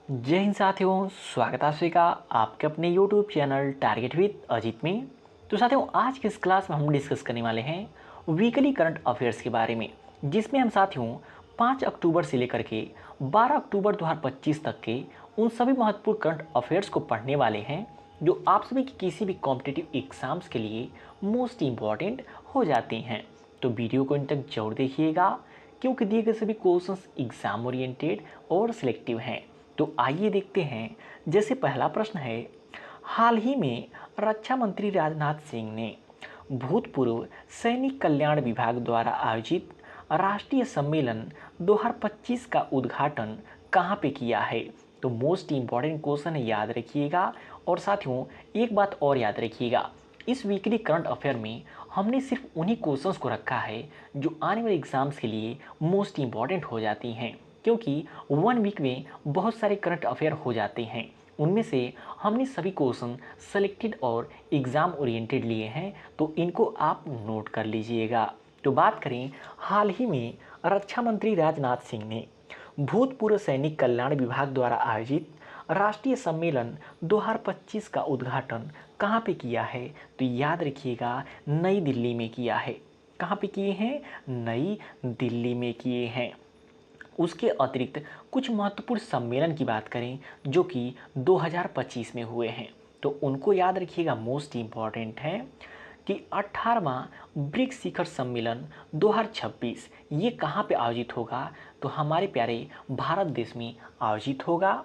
जय हिंद साथियों, स्वागत है आप सभी का आपके अपने YouTube channel target with Ajit में। तो साथियों, आज की इस क्लास में हम डिस्कस करने वाले हैं वीकली करंट अफेयर्स के बारे में, जिसमें हम साथियों 5 अक्टूबर से लेकर के 12 अक्टूबर 2025 तक के उन सभी महत्वपूर्ण करंट अफेयर्स को पढ़ने वाले हैं जो आप सभी की किसी भी कॉम्पिटिटिव एग्जाम्स के लिए मोस्ट इम्पॉर्टेंट हो जाते हैं। तो वीडियो को इन तक जरूर देखिएगा, क्योंकि दिए गए सभी क्वेश्चंस एग्जाम ओरिएंटेड और सिलेक्टिव हैं। तो आइए देखते हैं। जैसे पहला प्रश्न है, हाल ही में रक्षा मंत्री राजनाथ सिंह ने भूतपूर्व सैनिक कल्याण विभाग द्वारा आयोजित राष्ट्रीय सम्मेलन 2025 का उद्घाटन कहाँ पे किया है? तो मोस्ट इम्पॉर्टेंट क्वेश्चन है, याद रखिएगा। और साथियों, एक बात और याद रखिएगा, इस वीकली करंट अफेयर में हमने सिर्फ उन्हीं क्वेश्चंस को रखा है जो आने वाले एग्जाम्स के लिए मोस्ट इम्पॉर्टेंट हो जाती हैं, क्योंकि 1 वीक में बहुत सारे करंट अफेयर हो जाते हैं। उनमें से हमने सभी क्वेश्चन सेलेक्टेड और एग्ज़ाम ओरिएंटेड लिए हैं, तो इनको आप नोट कर लीजिएगा। तो बात करें, हाल ही में रक्षा मंत्री राजनाथ सिंह ने भूतपूर्व सैनिक कल्याण विभाग द्वारा आयोजित राष्ट्रीय सम्मेलन 2025 का उद्घाटन कहाँ पे किया है? तो याद रखिएगा, नई दिल्ली में किया है। कहाँ पे किए हैं? नई दिल्ली में किए हैं। उसके अतिरिक्त कुछ महत्वपूर्ण सम्मेलन की बात करें जो कि 2025 में हुए हैं, तो उनको याद रखिएगा। मोस्ट इम्पॉर्टेंट है कि 18वां ब्रिक्स शिखर सम्मेलन 2026 ये कहाँ पे आयोजित होगा? तो हमारे प्यारे भारत देश में आयोजित होगा।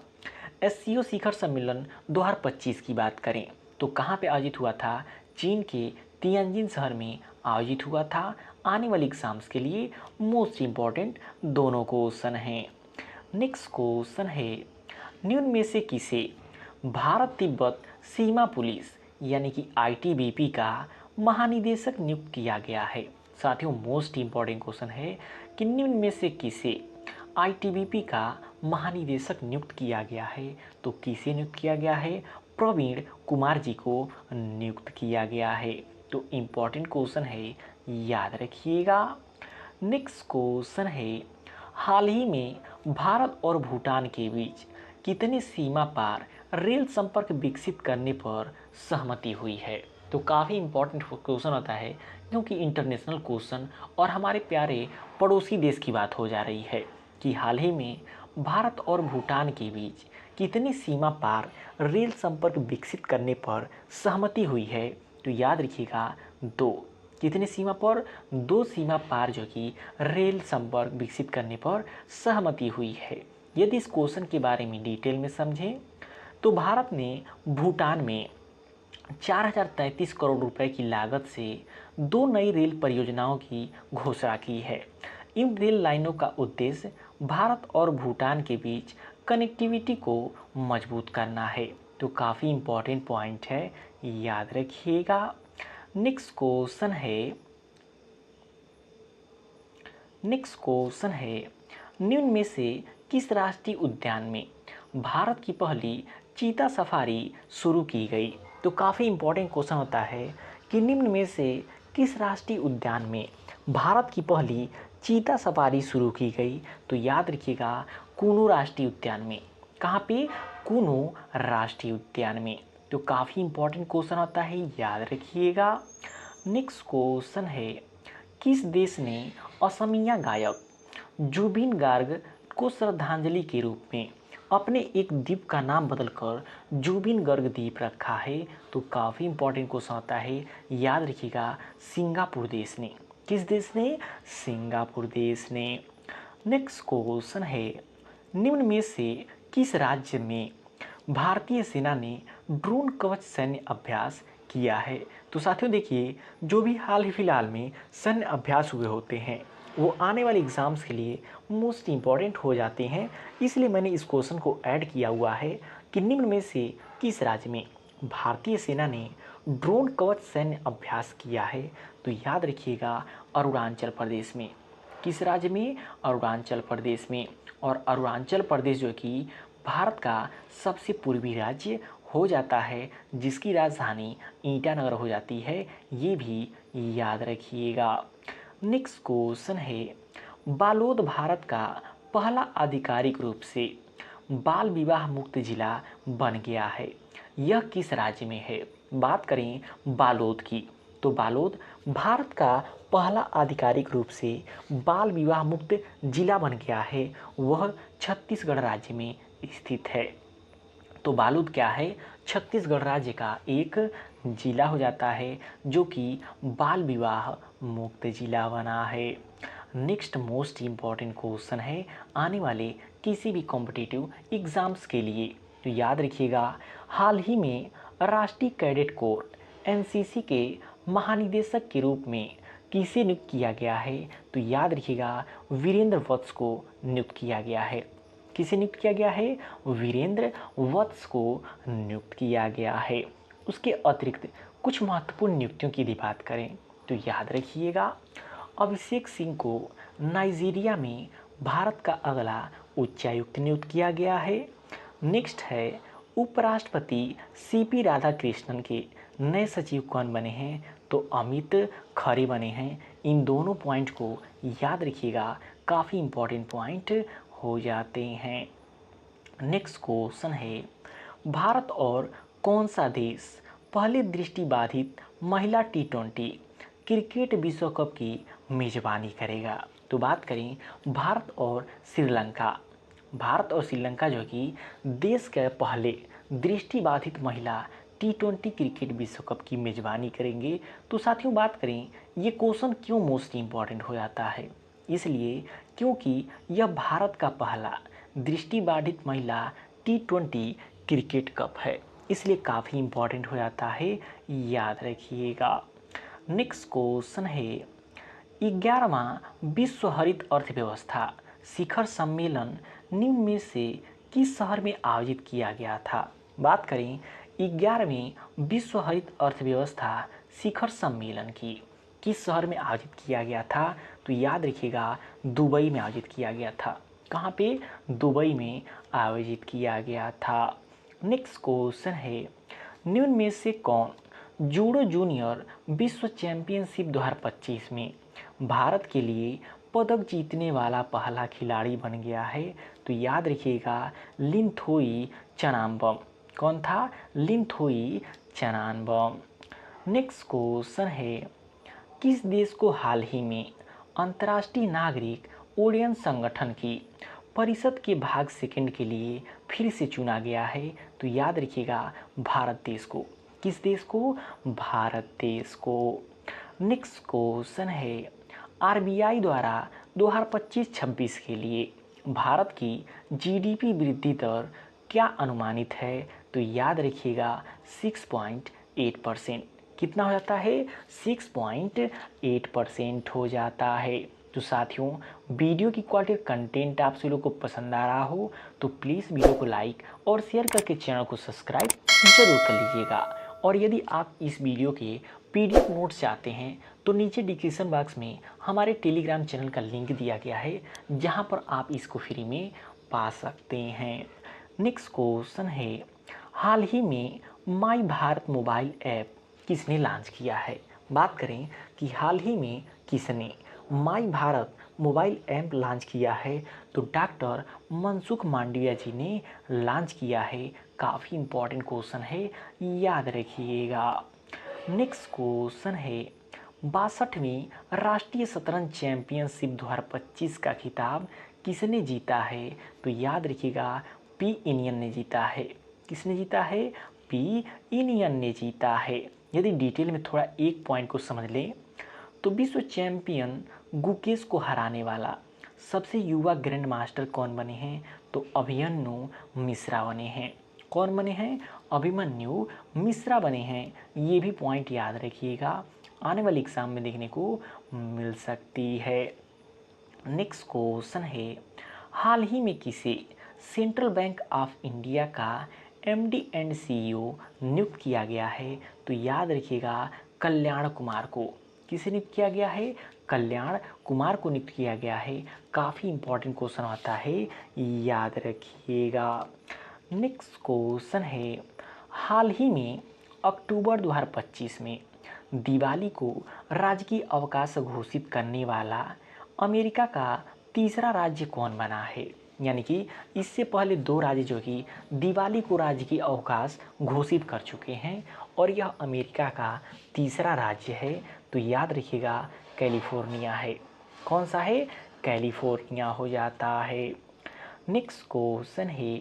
एससीओ शिखर सम्मेलन 2025 की बात करें तो कहाँ पे आयोजित हुआ था? चीन के तियानजिन शहर में आयोजित हुआ था। आने वाले एग्जाम्स के लिए मोस्ट इम्पॉर्टेंट दोनों क्वेश्चन हैं। नेक्स्ट क्वेश्चन है, निम्न में से किसे भारत तिब्बत सीमा पुलिस यानी कि आईटीबीपी का महानिदेशक नियुक्त किया गया है? साथियों, मोस्ट इम्पॉर्टेंट क्वेश्चन है कि निम्न में से किसे आईटीबीपी का महानिदेशक नियुक्त किया गया है? तो किसे नियुक्त किया गया है? प्रवीण कुमार जी को नियुक्त किया गया है। तो इम्पॉर्टेंट क्वेश्चन है, याद रखिएगा। नेक्स्ट क्वेश्चन है, हाल ही में भारत और भूटान के बीच कितने सीमा पार रेल संपर्क विकसित करने पर सहमति हुई है? तो काफ़ी इम्पोर्टेंट क्वेश्चन होता है, क्योंकि इंटरनेशनल क्वेश्चन और हमारे प्यारे पड़ोसी देश की बात हो जा रही है कि हाल ही में भारत और भूटान के बीच कितनी सीमा पार रेल संपर्क विकसित करने पर सहमति हुई है? तो याद रखिएगा, 2। कितने सीमा पर? 2 सीमा पार जो कि रेल संपर्क विकसित करने पर सहमति हुई है। यदि इस क्वेश्चन के बारे में डिटेल में समझें तो भारत ने भूटान में 4033 करोड़ रुपए की लागत से 2 नई रेल परियोजनाओं की घोषणा की है। इन रेल लाइनों का उद्देश्य भारत और भूटान के बीच कनेक्टिविटी को मजबूत करना है। तो काफ़ी इम्पोर्टेंट पॉइंट है, याद रखिएगा। नेक्स्ट क्वेश्चन है, निम्न में से किस राष्ट्रीय उद्यान में भारत की पहली चीता सफारी शुरू की गई? तो काफ़ी इम्पोर्टेंट क्वेश्चन होता है कि निम्न में से किस राष्ट्रीय उद्यान में भारत की पहली चीता सफारी शुरू की गई? तो याद रखिएगा, कूनू राष्ट्रीय उद्यान में। कहाँ पे? कूनू राष्ट्रीय उद्यान में। तो काफ़ी इम्पोर्टेंट क्वेश्चन होता है, याद रखिएगा। नेक्स्ट क्वेश्चन है, किस देश ने असमिया गायक जुबिन गार्ग को श्रद्धांजलि के रूप में अपने एक द्वीप का नाम बदलकर जुबिन गर्ग द्वीप रखा है? तो काफ़ी इंपॉर्टेंट क्वेश्चन होता है, याद रखिएगा। सिंगापुर देश ने। किस देश ने? सिंगापुर देश ने। नेक्स्ट क्वेश्चन है, निम्न में से किस राज्य में भारतीय सेना ने ड्रोन कवच सैन्य अभ्यास किया है? तो साथियों देखिए, जो भी हाल ही फिलहाल में सैन्य अभ्यास हुए होते हैं वो आने वाले एग्ज़ाम्स के लिए मोस्ट इम्पॉर्टेंट हो जाते हैं, इसलिए मैंने इस क्वेश्चन को ऐड किया हुआ है कि निम्न में से किस राज्य में भारतीय सेना ने ड्रोन कवच सैन्य अभ्यास किया है? तो याद रखिएगा, अरुणाचल प्रदेश में। किस राज्य में? अरुणाचल प्रदेश में। और अरुणाचल प्रदेश जो कि भारत का सबसे पूर्वी राज्य हो जाता है, जिसकी राजधानी ईटानगर हो जाती है, ये भी याद रखिएगा। नेक्स्ट क्वेश्चन है, बालोद भारत का पहला आधिकारिक रूप से बाल विवाह मुक्त जिला बन गया है? यह किस राज्य में है? बात करें बालोद की, तो बालोद भारत का पहला आधिकारिक रूप से बाल विवाह मुक्त जिला बन गया है। वह छत्तीसगढ़ राज्य में स्थित है। तो बालोद क्या है? छत्तीसगढ़ राज्य का एक जिला हो जाता है जो कि बाल विवाह मुक्त जिला बना है। नेक्स्ट मोस्ट इम्पॉर्टेंट क्वेश्चन है आने वाले किसी भी कॉम्पिटिटिव एग्ज़ाम्स के लिए, तो याद रखिएगा। हाल ही में राष्ट्रीय कैडेट कोर एनसीसी के महानिदेशक के रूप में किसे नियुक्त किया गया है? तो याद रखिएगा, वीरेंद्र वत्स को नियुक्त किया गया है। किसे नियुक्त किया गया है? वीरेंद्र वत्स को नियुक्त किया गया है। उसके अतिरिक्त कुछ महत्वपूर्ण नियुक्तियों की यदि बात करें तो याद रखिएगा, अभिषेक सिंह को नाइजीरिया में भारत का अगला उच्चायुक्त नियुक्त किया गया है। नेक्स्ट है, उपराष्ट्रपति सीपी राधाकृष्णन के नए सचिव कौन बने हैं? तो अमित खरे बने हैं। इन दोनों पॉइंट को याद रखिएगा, काफ़ी इम्पोर्टेंट पॉइंट हो जाते हैं। नेक्स्ट क्वेश्चन है, भारत और कौन सा देश पहले दृष्टिबाधित महिला T20 क्रिकेट विश्व कप की मेज़बानी करेगा? तो बात करें भारत और श्रीलंका। भारत और श्रीलंका जो कि देश के पहले दृष्टिबाधित महिला T20 क्रिकेट विश्व कप की मेज़बानी करेंगे। तो साथियों बात करें ये क्वेश्चन क्यों मोस्ट इम्पॉर्टेंट हो जाता है? इसलिए क्योंकि यह भारत का पहला दृष्टिबाधित महिला T20 क्रिकेट कप है, इसलिए काफ़ी इम्पॉर्टेंट हो जाता है, याद रखिएगा। नेक्स्ट क्वेश्चन है, 11वां विश्व हरित अर्थव्यवस्था शिखर सम्मेलन निम्न में से किस शहर में आयोजित किया गया था? बात करें 11वें विश्व हरित अर्थव्यवस्था शिखर सम्मेलन की किस शहर में आयोजित किया गया था? तो याद रखिएगा, दुबई में आयोजित किया गया था। कहाँ पे? दुबई में आयोजित किया गया था। नेक्स्ट क्वेश्चन है, निम्न में से कौन जूडो जूनियर विश्व चैंपियनशिप 2025 में भारत के लिए पदक जीतने वाला पहला खिलाड़ी बन गया है? तो याद रखिएगा, लिंथोई चनाम्बम। कौन था? लिंथोई चनाम्बम। नेक्स्ट क्वेश्चन है, किस देश को हाल ही में अंतर्राष्ट्रीय नागरिक उड्डयन संगठन की परिषद के भाग सेकंड के लिए फिर से चुना गया है? तो याद रखिएगा, भारत देश को। किस देश को? भारत देश को। नेक्स्ट क्वेश्चन है, आरबीआई द्वारा 2025-26 के लिए भारत की जीडीपी वृद्धि दर क्या अनुमानित है? तो याद रखिएगा, 6.8%। कितना हो जाता है? 6.8% हो जाता है। तो साथियों, वीडियो की क्वालिटी और कंटेंट आप सभी लोग को पसंद आ रहा हो तो प्लीज़ वीडियो को लाइक और शेयर करके चैनल को सब्सक्राइब जरूर कर लीजिएगा। और यदि आप इस वीडियो के PDF नोट्स चाहते हैं तो नीचे डिस्क्रिप्शन बॉक्स में हमारे टेलीग्राम चैनल का लिंक दिया गया है, जहां पर आप इसको फ्री में पा सकते हैं। नेक्स्ट क्वेश्चन है, हाल ही में माई भारत मोबाइल ऐप किसने लॉन्च किया है? बात करें कि हाल ही में किसने माई भारत मोबाइल ऐप लॉन्च किया है, तो डॉक्टर मनसुख मांडविया जी ने लॉन्च किया है। काफ़ी इम्पोर्टेंट क्वेश्चन है, याद रखिएगा। नेक्स्ट क्वेश्चन है, 62वीं राष्ट्रीय शतरंज चैंपियनशिप 2025 का खिताब किसने जीता है? तो याद रखिएगा, पी इनियन ने जीता है। किसने जीता है? पी इनियन ने जीता है। यदि डिटेल में थोड़ा एक पॉइंट को समझ लें तो विश्व चैंपियन गुकेश को हराने वाला सबसे युवा ग्रैंड मास्टर कौन बने हैं? तो अभिमन्यु मिश्रा बने हैं। कौन बने हैं? अभिमन्यु मिश्रा बने हैं। ये भी पॉइंट याद रखिएगा, आने वाले एग्जाम में देखने को मिल सकती है। नेक्स्ट क्वेश्चन है, हाल ही में किसे सेंट्रल बैंक ऑफ इंडिया का MD एंड CEO नियुक्त किया गया है? तो याद रखिएगा, कल्याण कुमार को। किसे नियुक्त किया गया है? कल्याण कुमार को नियुक्त किया गया है। काफ़ी इंपॉर्टेंट क्वेश्चन आता है, याद रखिएगा। नेक्स्ट क्वेश्चन है, हाल ही में अक्टूबर 2025 में दिवाली को राजकीय अवकाश घोषित करने वाला अमेरिका का तीसरा राज्य कौन बना है? यानी कि इससे पहले 2 राज्य जो कि दिवाली को राज्य की अवकाश घोषित कर चुके हैं और यह अमेरिका का तीसरा राज्य है। तो याद रखिएगा कैलिफोर्निया है। कौन सा है? कैलिफोर्निया हो जाता है। नेक्स्ट क्वेश्चन है,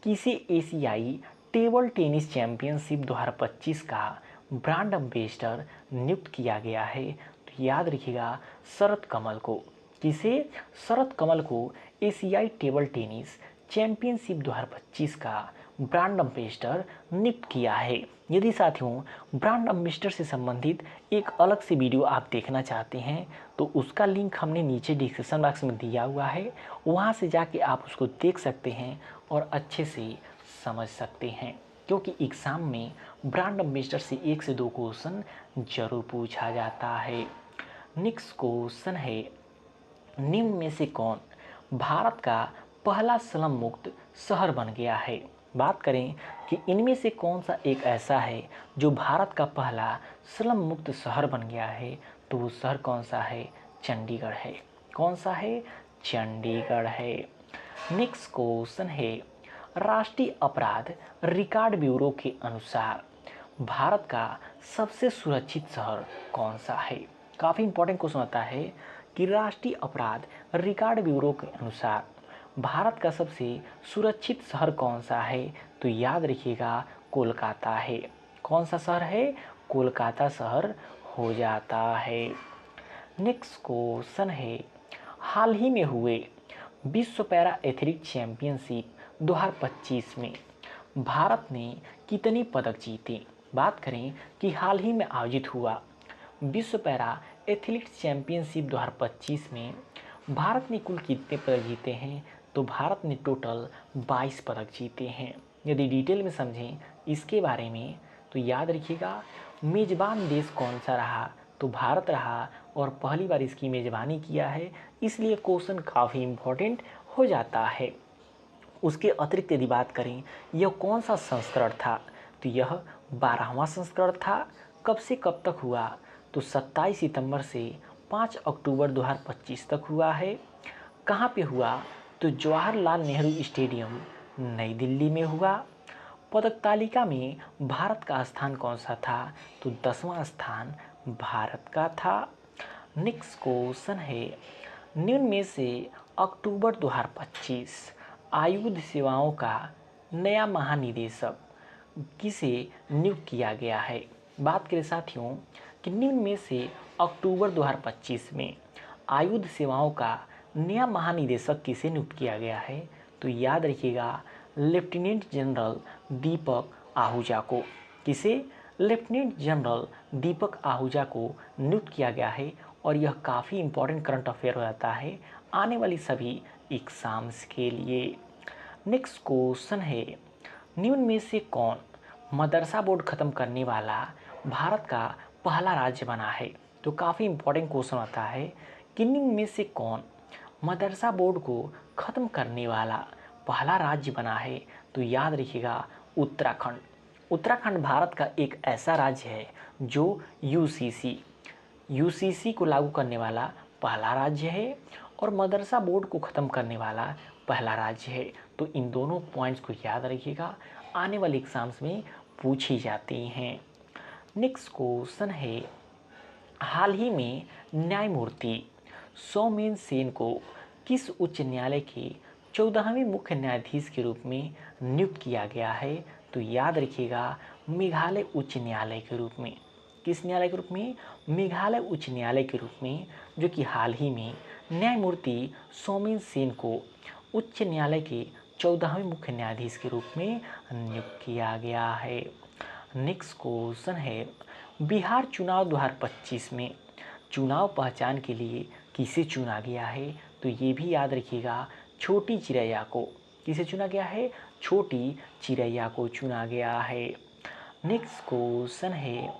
किसे एशियाई टेबल टेनिस चैंपियनशिप 2025 का ब्रांड एम्बेसडर नियुक्त किया गया है? तो याद रखिएगा शरत कमल को। किसे? शरत कमल को एशियाई टेबल टेनिस चैंपियनशिप 2025 का ब्रांड एम्बेसडर नियुक्त किया है। यदि साथियों ब्रांड एम्बेसडर से संबंधित एक अलग से वीडियो आप देखना चाहते हैं तो उसका लिंक हमने नीचे डिस्क्रिप्शन बॉक्स में दिया हुआ है, वहाँ से जाके आप उसको देख सकते हैं और अच्छे से समझ सकते हैं, क्योंकि एग्ज़ाम में ब्रांड एम्बेसडर से 1 से 2 क्वेश्चन जरूर पूछा जाता है। नेक्स्ट क्वेश्चन है, निम्न में से कौन भारत का पहला स्लम मुक्त शहर बन गया है? बात करें कि इनमें से कौन सा एक ऐसा है जो भारत का पहला स्लम मुक्त शहर बन गया है, तो वो शहर कौन सा है? चंडीगढ़ है। कौन सा है? चंडीगढ़ है। नेक्स्ट क्वेश्चन है, राष्ट्रीय अपराध रिकॉर्ड ब्यूरो के अनुसार भारत का सबसे सुरक्षित शहर कौन सा है? काफ़ी इंपॉर्टेंट क्वेश्चन आता है कि राष्ट्रीय अपराध रिकॉर्ड ब्यूरो के अनुसार भारत का सबसे सुरक्षित शहर कौन सा है? तो याद रखिएगा कोलकाता है। कौन सा शहर है? कोलकाता शहर हो जाता है। नेक्स्ट क्वेश्चन है, हाल ही में हुए विश्व पैरा एथलीट चैंपियनशिप 2025 में भारत ने कितने पदक जीते? बात करें कि हाल ही में आयोजित हुआ विश्व पैरा एथलीट चैंपियनशिप 2025 में भारत ने कुल कितने पदक जीते हैं? तो भारत ने टोटल 22 पदक जीते हैं। यदि डिटेल में समझें इसके बारे में तो याद रखिएगा मेज़बान देश कौन सा रहा? तो भारत रहा और पहली बार इसकी मेज़बानी किया है, इसलिए क्वेश्चन काफ़ी इम्पोर्टेंट हो जाता है। उसके अतिरिक्त यदि बात करें यह कौन सा संस्करण था? तो यह 12वां संस्करण था। कब से कब तक हुआ? तो 27 सितंबर से 5 अक्टूबर 2025 तक हुआ है। कहाँ पे हुआ? तो जवाहरलाल नेहरू स्टेडियम नई दिल्ली में हुआ। पदक तालिका में भारत का स्थान कौन सा था? तो 10वां स्थान भारत का था। नेक्स्ट क्वेश्चन है, निम्न में से अक्टूबर 2025 आयुध सेवाओं का नया महानिदेशक किसे नियुक्त किया गया है? बात करें साथियों कि निम्न में से अक्टूबर 2025 में आयुध सेवाओं का नया महानिदेशक किसे नियुक्त किया गया है? तो याद रखिएगा लेफ्टिनेंट जनरल दीपक आहूजा को। किसे? लेफ्टिनेंट जनरल दीपक आहूजा को नियुक्त किया गया है और यह काफ़ी इंपॉर्टेंट करंट अफेयर हो जाता है आने वाली सभी एग्ज़ाम्स के लिए। नेक्स्ट क्वेश्चन है, निम्न में से कौन मदरसा बोर्ड ख़त्म करने वाला भारत का पहला राज्य बना है? तो काफ़ी इंपॉर्टेंट क्वेश्चन आता है कि निम्न में से कौन मदरसा बोर्ड को ख़त्म करने वाला पहला राज्य बना है? तो याद रखिएगा उत्तराखंड। उत्तराखंड भारत का एक ऐसा राज्य है जो यूसीसी को लागू करने वाला पहला राज्य है और मदरसा बोर्ड को ख़त्म करने वाला पहला राज्य है। तो इन दोनों पॉइंट्स को याद रखिएगा, आने वाले एग्ज़ाम्स में पूछी जाती हैं। नेक्स्ट क्वेश्चन है, हाल ही में न्यायमूर्ति सौमेन सेन को किस उच्च न्यायालय के 14वें मुख्य न्यायाधीश के रूप में नियुक्त किया गया है? तो याद रखिएगा मेघालय उच्च न्यायालय के रूप में। किस न्यायालय के रूप में? मेघालय उच्च न्यायालय के रूप में, जो कि हाल ही में न्यायमूर्ति सौमेन सेन को उच्च न्यायालय के 14वें मुख्य न्यायाधीश के रूप में नियुक्त किया गया है। नेक्स्ट क्वेश्चन है, बिहार चुनाव 2025 में चुनाव पहचान के लिए किसे चुना गया है? तो ये भी याद रखिएगा छोटी चिरैया को। किसे चुना गया है? छोटी चिरैया को चुना गया है। नेक्स्ट क्वेश्चन है,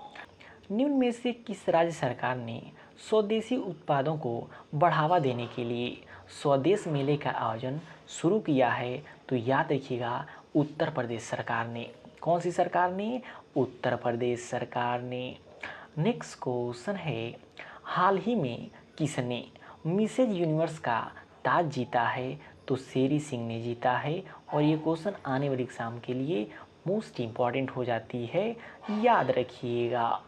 निम्न में से किस राज्य सरकार ने स्वदेशी उत्पादों को बढ़ावा देने के लिए स्वदेश मेले का आयोजन शुरू किया है? तो याद रखिएगा उत्तर प्रदेश सरकार ने। कौन सी सरकार ने? उत्तर प्रदेश सरकार ने। नेक्स्ट क्वेश्चन है, हाल ही में किसने मिसेज यूनिवर्स का ताज जीता है? तो शेरी सिंह ने जीता है और ये क्वेश्चन आने वाले एग्ज़ाम के लिए मोस्ट इम्पॉर्टेंट हो जाती है, याद रखिएगा।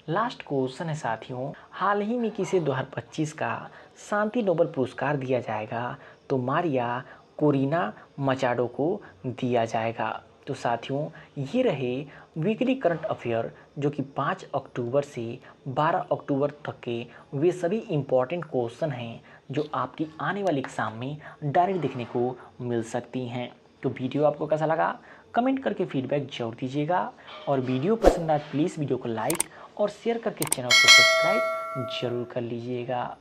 लास्ट क्वेश्चन है साथियों, हाल ही में किसे 2025 का शांति नोबेल पुरस्कार दिया जाएगा? तो मारिया कोरिना मचाडो को दिया जाएगा। तो साथियों, ये रहे वीकली करंट अफेयर जो कि 5 अक्टूबर से 12 अक्टूबर तक के वे सभी इम्पॉर्टेंट क्वेश्चन हैं जो आपकी आने वाले एग्ज़ाम में डायरेक्ट देखने को मिल सकती हैं। तो वीडियो आपको कैसा लगा कमेंट करके फीडबैक जरूर दीजिएगा, और वीडियो पसंद आए प्लीज़ वीडियो को लाइक और शेयर करके चैनल को सब्सक्राइब जरूर कर लीजिएगा।